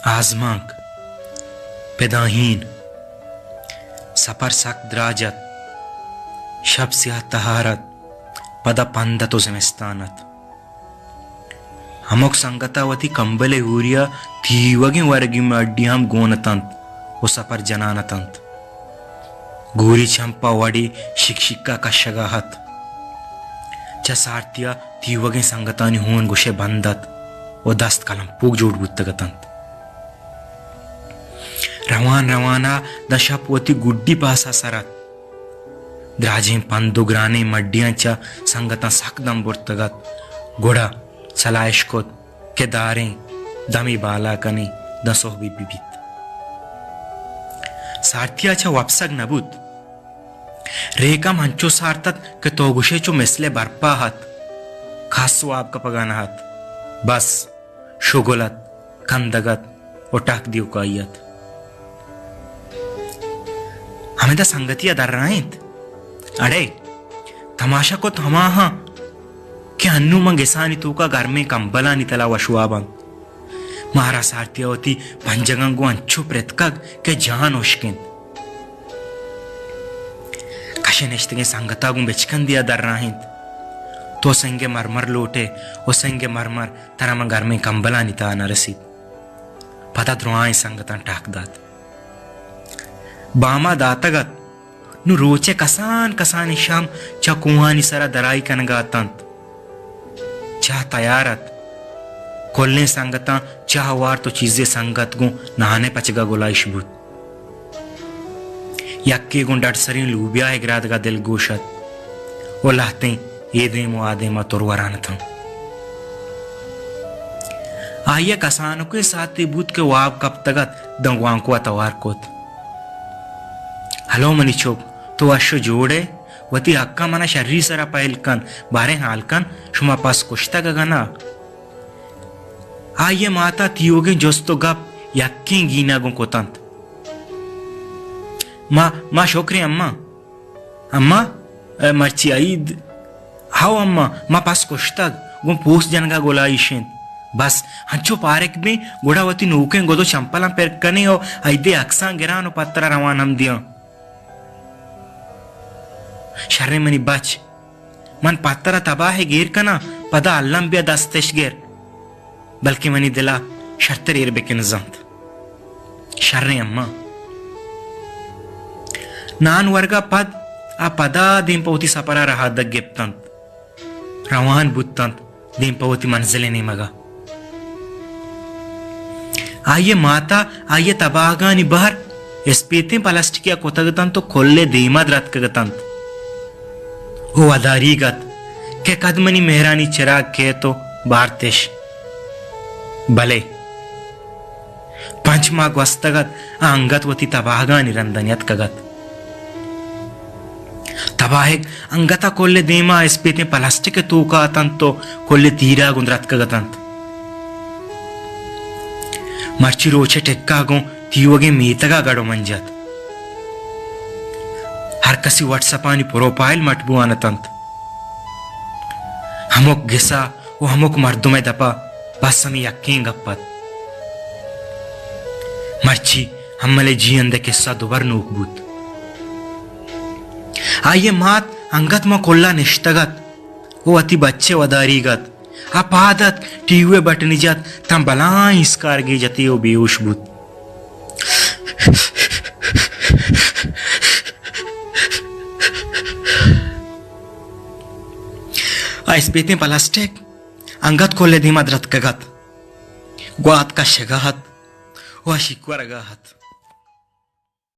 आजमाक पेदाहीन सफर सख्त द्राजत शब सिया तहारत पदा पंदतो ज़िमिस्तानत हमोक संगतावती कंबले हूरिया थीवगे वर्गी में अड्डियाम गोनतंत वो सफर जनानतंत गोरी चंपा वड़ी शिक्षिका का शगाहत चसारतिया थीवगे संगतानी होन गुशे बंदत वो दस्त कलम पूग जोड़ बुत्तगतंत रवान रवाना दशापवती गुड्डी पासा सरत द्राजें पंदुग्राने मड्डियांचा संगता सकदम बुर्तगत गोड़ा सलाइशकोत के दारें दमी बाला कने दसोह बिबित सारथियाचा वापसग नबुत रेका मंचो सारतत के तोगुशे चो मिसले बरपाहत खासो आपका पगानाहत बस शुगुलत कंदगत उटाक दियो कायत हमें दा संगतिया दर राइंत अड़े तमाशा को थमाहा के अन्नू मंगेसानी तो का घर में कंबला नितला वशुआबं मारा सारथियावती पंजगंगो अंचु प्रेतकग के जान ओशकिन कशे नेश्तगे संगतागुं बेचकन दिया दर राइंत तो संगे मरमर लोटे ओ संगे मरमर तरमा घर में कंबला निता नरसी पता द्रोआई संगतन टाकदात बामा दातगत नु रोचे कसान कसानी शाम चा कुहानी सरा दराई कनगातंत चाह तैयारत कोल्ले संगता चाह वार तो चीजें संगत गो नहाने पचगा गोलाइश भूत यक्के गो डट सरी लूबिया एग्राद का दिल गोशत ओ लाते ये देमो आदेमा तोरवरान था आइए कसानों के साथ बूत के वाब कब तगत दंगवां को तवार कोत हलो मनी चोक तो अशो जोड़े वती हक्का मना शर्री सरा पहलकन बारे हालकन शुमा पास कुश्ता गगना आइए माता तियोगे जोस्तो गप यक्के गीना गो कोतंत माँ शोकरे अम्मा अम्मा मर्ची आईद हाउ अम्मा माँ पास कुश्ता गो पोस जनगा गोलाइशें बस हंचो पारेक में गोड़ावती नूके गोदो चंपला पेर कने ओ आइदे अक्सा गिरानो पत्रा रवान हम दिया शर्रे मनी बच मन पत्तरा तबाह गेर कना पदा अल्लम बिया दस्तेश गेर बल्कि मनी दिला शर्तर एर बेकिन जंत शर्रे अम्मा नान वर्गा पद आ पदा दींपवती सपरा रहा दग्गेप्तंत रवान बुत्तंत दींपवती मंजिले ने मगा आइए माता आइए तबागानी बहर एस्पीते प्लास्टिकिया कोतगतंत तो खोल्ले दीमा द्रतकगतंत वो अदारीगत के कदमनी मेहरानी चिराग के तो बारतेश भले पंचमाग वस्तगत अंगत वती तबाहगा निरंदनियत कगत तबाहेग अंगता कोल्ले देमा एस्पीते प्लास्टिक तूका तंतो कोल्ले तीरा गुंद्रत कगतंत मर्ची रोचे टेक्का गो तीवगे मीतगा गड़ो मंजत हर कसी व्हाट्सएपानी प्रोफाइल मटबू आनतंत हमोक गिसा वो हमोक मर्दों में दपा बस हमें यकीन गप्पत मर्ची हमले जीवन दे किस्सा दोबार नूकबूत आइए मात अंगत में कोल्ला निश्तगत वो अति बच्चे वदारीगत अपादत टीवे बटनिजत तम बलां इसकार गे जती वो बेहोशबूत आइसपेते प्लास्टिक अंगत कोल्ले धीमा द्रत कगत ग्वात का शगाहत व शिकवर गाहत